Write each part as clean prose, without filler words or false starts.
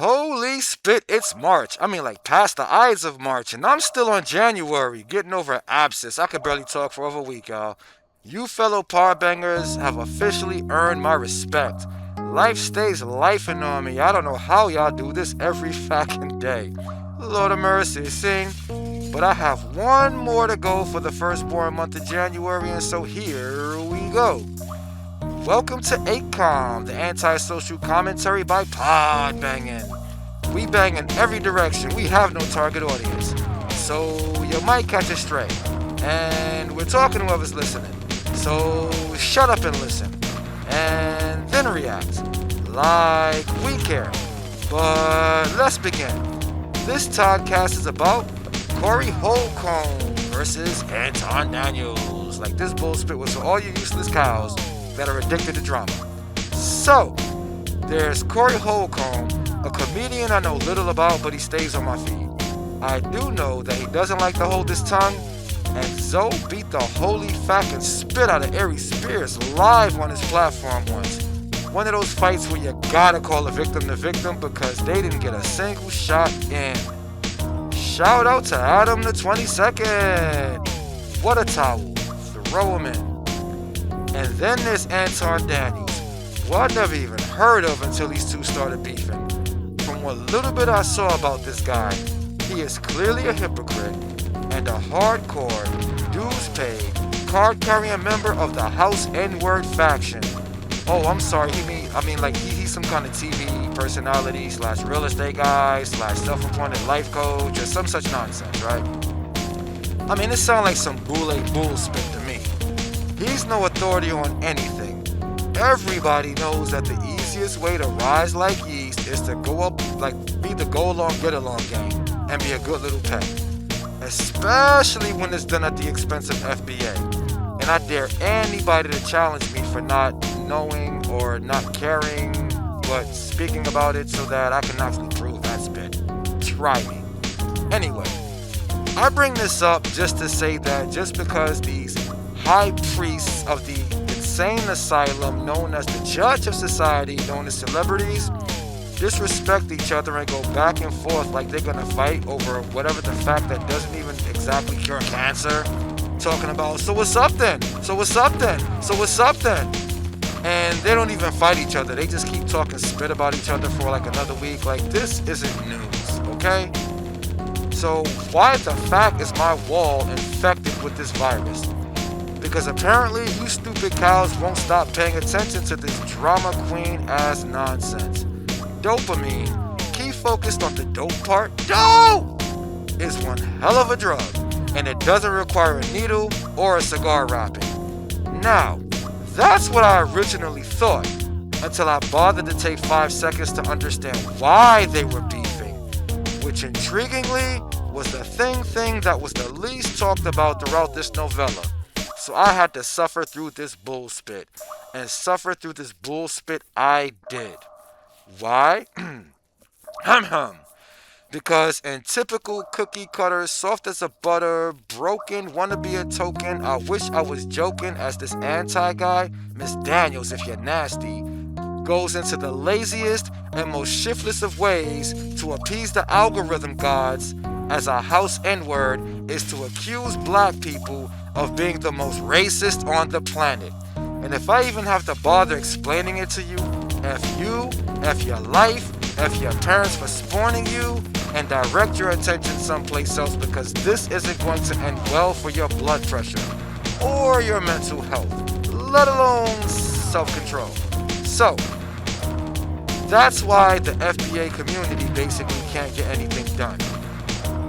Holy spit, it's March. I mean, like past the Ides of March, and I'm still on January, getting over an abscess. I could barely talk for over a week, y'all. You fellow par bangers have officially earned my respect. Life stays lifing on me. I don't know how y'all do this every fucking day. Lord of mercy, sing. But I have one more to go for the firstborn month of January, and so here we go. Welcome to A-Comm, the anti-social commentary by Pod Bangin. We bang in every direction. We have no target audience. So you might catch a stray. And we're talking to whoever's listening. So shut up and listen. And then react. Like we care. But let's begin. This Todd-cast is about Corey Holcomb versus Anton Daniels. Like this bullspit was for all you useless cows that are addicted to drama. So, there's Corey Holcomb, a comedian I know little about, but he stays on my feed. I do know that he doesn't like to hold his tongue, and Zoe beat the holy fucking spit out of Ari Spears live on his platform once. One of those fights where you gotta call a victim the victim because they didn't get a single shot in. Shout out to Adam the 22nd. What a towel. Throw him in. And then there's Anton Daniels, who I never even heard of until these two started beefing. From what little bit I saw about this guy, he is clearly a hypocrite and a hardcore, dues-paid, card-carrying member of the House N-word faction. Oh, I'm sorry, he's some kind of TV personality / real estate guy / self-appointed life coach or some such nonsense, right? I mean, it sounds like some boule bullspit to me. He's no authority on anything. Everybody knows that the easiest way to rise like yeast is to go up, be the go along, get along gang and be a good little pet. Especially when it's done at the expense of FBA. And I dare anybody to challenge me for not knowing or not caring, but speaking about it so that I can actually prove that spit. Try me. Anyway, I bring this up just to say that just because these high priests of the insane asylum known as the judge of society, known as celebrities, disrespect each other and go back and forth like they're gonna fight over whatever the fact that doesn't even exactly cure cancer. Talking about, so what's up then? So what's up then? So what's up then? And they don't even fight each other. They just keep talking spit about each other for like another week. Like, this isn't news, okay? So why the fact is my wall infected with this virus? Because apparently you stupid cows won't stop paying attention to this drama queen ass nonsense. Dopamine, keep focused on the dope part. Dope is one hell of a drug, and it doesn't require a needle or a cigar wrapping. Now, that's what I originally thought, until I bothered to take 5 seconds to understand why they were beefing, which intriguingly was the thing that was the least talked about throughout this novella. So I had to suffer through this bullspit, and suffer through this bullspit I did. Why? Because in typical cookie cutter, soft as a butter, broken, wanna be a token, I wish I was joking as this anti-guy, Miss Daniels if you're nasty, goes into the laziest and most shiftless of ways to appease the algorithm gods as a house N-word is to accuse black people of being the most racist on the planet. And if I even have to bother explaining it to you, F you, F your life, F your parents for spawning you, and direct your attention someplace else because this isn't going to end well for your blood pressure or your mental health, let alone self-control. So, that's why the FBA community basically can't get anything done.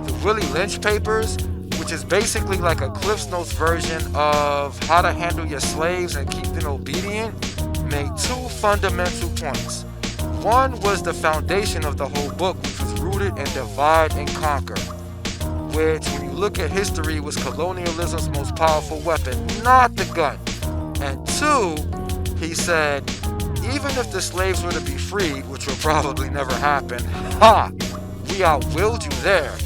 The Willie Lynch papers, which is basically like a Cliff's Notes version of how to handle your slaves and keep them obedient, made two fundamental points. One was the foundation of the whole book, which was rooted in divide and conquer, which, when you look at history, was colonialism's most powerful weapon, not the gun. And two, he said, even if the slaves were to be freed, which will probably never happen, we outwilled you there,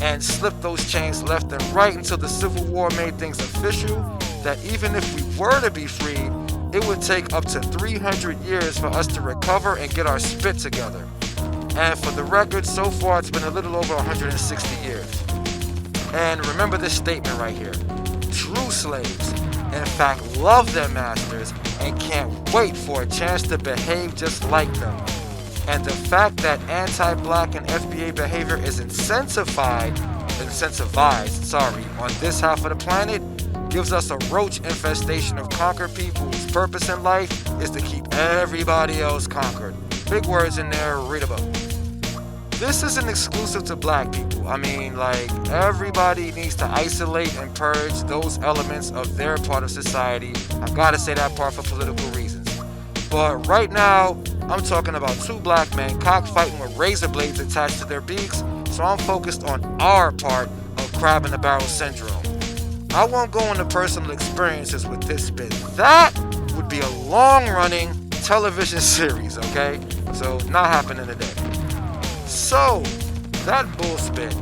and slipped those chains left and right until the Civil War made things official, that even if we were to be freed, it would take up to 300 years for us to recover and get our spit together. And for the record, so far it's been a little over 160 years. And remember this statement right here. True slaves, in fact, love their masters and can't wait for a chance to behave just like them. And the fact that anti-black and FBA behavior is incentivized, on this half of the planet gives us a roach infestation of conquered people whose purpose in life is to keep everybody else conquered. Big words in there, read about. This isn't exclusive to black people. I mean, like, everybody needs to isolate and purge those elements of their part of society. I've got to say that part for political reasons. But right now, I'm talking about two black men cockfighting with razor blades attached to their beaks, so I'm focused on our part of crab in the barrel syndrome. I won't go into personal experiences with this spit. That would be a long-running television series, okay? So, not happening today. So, that bullspit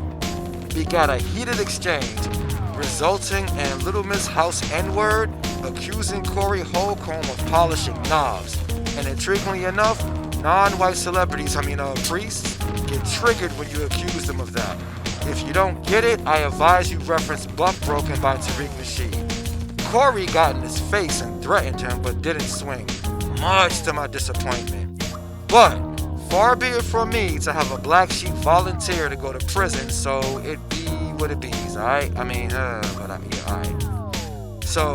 begat a heated exchange, resulting in Little Miss House N-word accusing Corey Holcomb of polishing knobs. And intriguingly enough, non-white celebrities, priests, get triggered when you accuse them of that. If you don't get it, I advise you reference Buck Broken by Tariq Nasheed. Corey got in his face and threatened him, but didn't swing, much to my disappointment. But far be it from me to have a black sheep volunteer to go to prison, so it be what it be's, alright? Alright. So,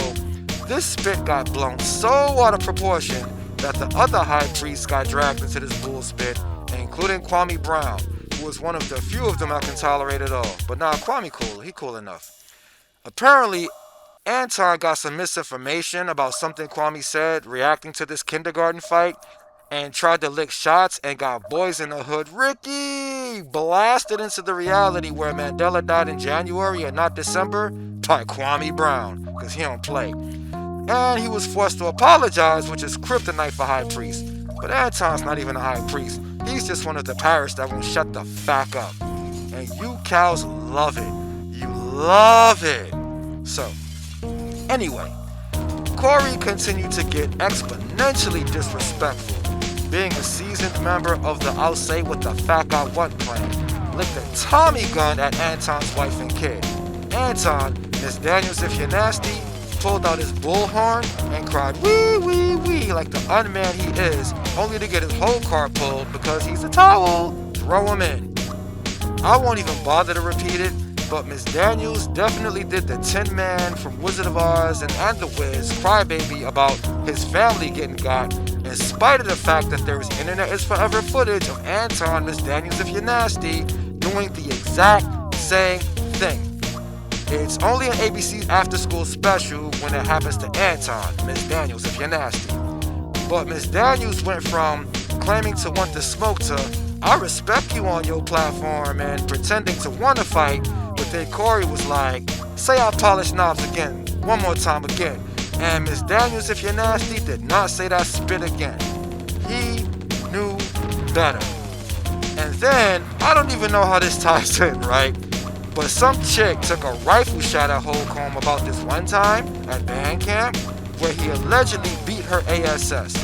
this spit got blown so out of proportion that the other high priests got dragged into this bull spit, including Kwame Brown, who was one of the few of them I can tolerate at all. But nah, Kwame cool, he cool enough. Apparently, Anton got some misinformation about something Kwame said reacting to this kindergarten fight, and tried to lick shots and got Boys in the Hood Ricky blasted into the reality where Mandela died in January and not December by Kwame Brown, because he don't play. And he was forced to apologize, which is kryptonite for high priest. But Anton's not even a high priest. He's just one of the parish that won't shut the fuck up. And you cows love it. You love it. So, anyway, Corey continued to get exponentially disrespectful, being a seasoned member of the I'll Say What the Fuck I Want clan, licked a Tommy gun at Anton's wife and kid. Anton, Miss Daniels if you're nasty, pulled out his bullhorn and cried wee wee wee like the unman he is, only to get his whole car pulled because he's a towel. Throw him in. I won't even bother to repeat it, but Miss Daniels definitely did the Tin Man from Wizard of Oz and The Wiz crybaby about his family getting got, in spite of the fact that there is Internet is Forever footage of Anton, Miss Daniels if you're nasty, doing the exact same thing. It's only an ABC after school special when it happens to Anton, Miss Daniels if you're nasty. But Miss Daniels went from claiming to want to smoke to I respect you on your platform and pretending to want to fight, but then Corey was like, say I polish knobs again, one more time again. And Miss Daniels if you're nasty did not say that spit again. He knew better. And then, I don't even know how this ties in, right? But some chick took a rifle shot at Holcomb about this one time at band camp where he allegedly beat her ASS.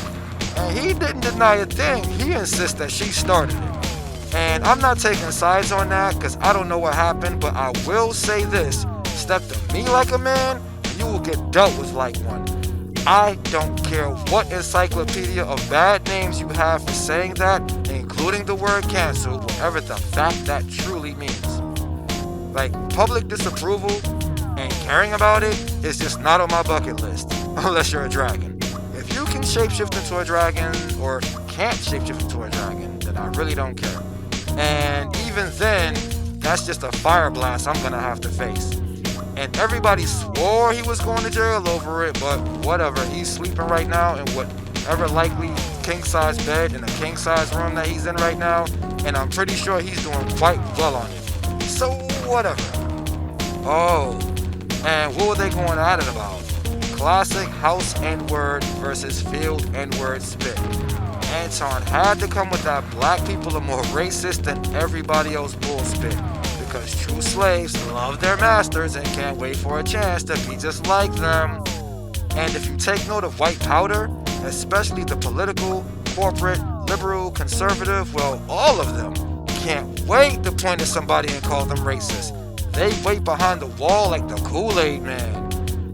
And he didn't deny a thing, he insists that she started it. And I'm not taking sides on that because I don't know what happened, but I will say this, step to me like a man, and you will get dealt with like one. I don't care what encyclopedia of bad names you have for saying that, including the word canceled, whatever the fact that truly means. Like, public disapproval and caring about it is just not on my bucket list, unless you're a dragon. If you can shapeshift into a dragon, or can't shapeshift into a dragon, then I really don't care. And even then, that's just a fire blast I'm gonna have to face. And everybody swore he was going to jail over it, but whatever, he's sleeping right now in whatever likely king-size bed in a king-size room that he's in right now, and I'm pretty sure he's doing quite well on it. So whatever. Oh, and what were they going at it about? Classic house N-word versus field N-word spit. Anton had to come with that black people are more racist than everybody else bull spit, because true slaves love their masters and can't wait for a chance to be just like them. And if you take note of white powder, especially the political, corporate, liberal, conservative, well, all of them can't wait to point at somebody and call them racist. They wait behind the wall like the Kool-Aid Man.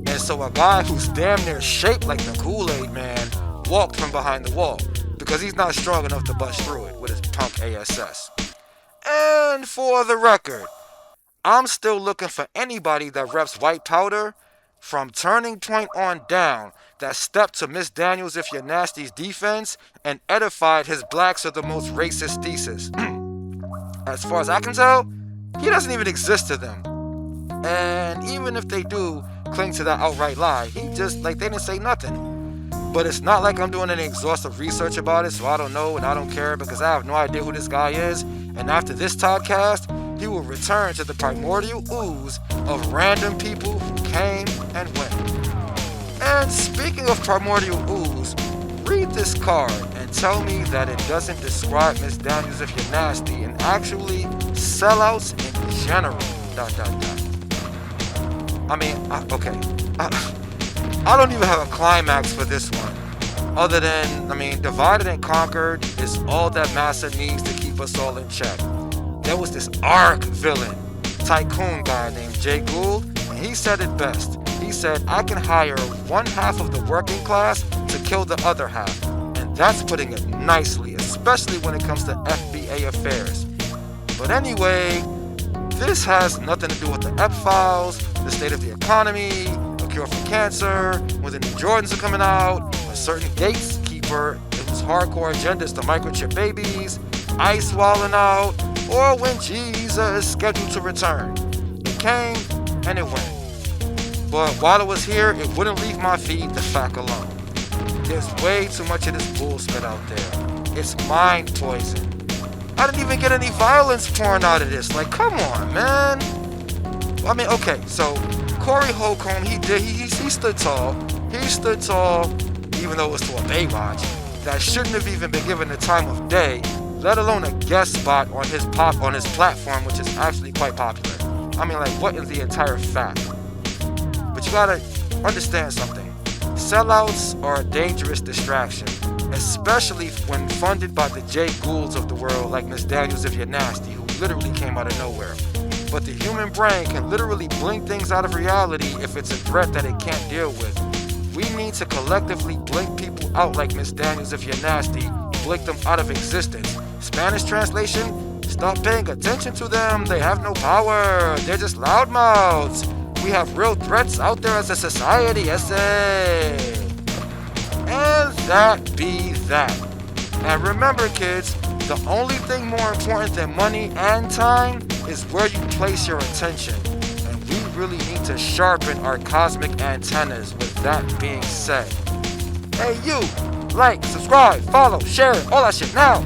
And so a guy who's damn near shaped like the Kool-Aid Man walked from behind the wall because he's not strong enough to bust through it with his punk ASS. And for the record, I'm still looking for anybody that reps white powder from Turning Point on down that stepped to Miss Daniels If You're Nasty's defense and edified his blacks are the most racist thesis. As far as I can tell, he doesn't even exist to them. And even if they do cling to that outright lie, he just, like, they didn't say nothing. But it's not like I'm doing any exhaustive research about it, so I don't know and I don't care because I have no idea who this guy is. And after this Todd-cast, he will return to the primordial ooze of random people who came and went. And speaking of primordial ooze, read this card and tell me that it doesn't describe Miss Daniels If You're Nasty and actually sellouts in general. ... I mean, okay. I don't even have a climax for this one. Other than, divided and conquered is all that Massa needs to keep us all in check. There was this arc villain, tycoon guy named Jay Gould, and he said it best. He said, I can hire one half of the working class to kill the other half. And that's putting it nicely, especially when it comes to FBA affairs. But anyway, this has nothing to do with the EP files, the state of the economy, a cure for cancer, when the new Jordans are coming out, a certain gatekeeper whose hardcore agenda is to microchip babies, ice walling out, or when Jesus is scheduled to return. It came and it went. But while it was here, it wouldn't leave my feed the fact alone. There's way too much of this bullshit out there. It's mind poison. I didn't even get any violence pouring out of this. Like, come on, man. Okay, so Corey Holcomb, he stood tall. He stood tall, even though it was to a Baywatch that shouldn't have even been given the time of day, let alone a guest spot on his platform, which is actually quite popular. What is the entire fact? But you gotta understand something. Sellouts are a dangerous distraction, especially when funded by the Jay Goulds of the world like Miss Daniels If You're Nasty, who literally came out of nowhere. But the human brain can literally blink things out of reality if it's a threat that it can't deal with. We need to collectively blink people out like Miss Daniels If You're Nasty, blink them out of existence. Spanish translation, stop paying attention to them. They have no power. They're just loudmouths. We have real threats out there as a society, essay. And that be that. And remember, kids, the only thing more important than money and time is where you place your attention. And we really need to sharpen our cosmic antennas with that being said. Hey, you, like, subscribe, follow, share, all that shit now.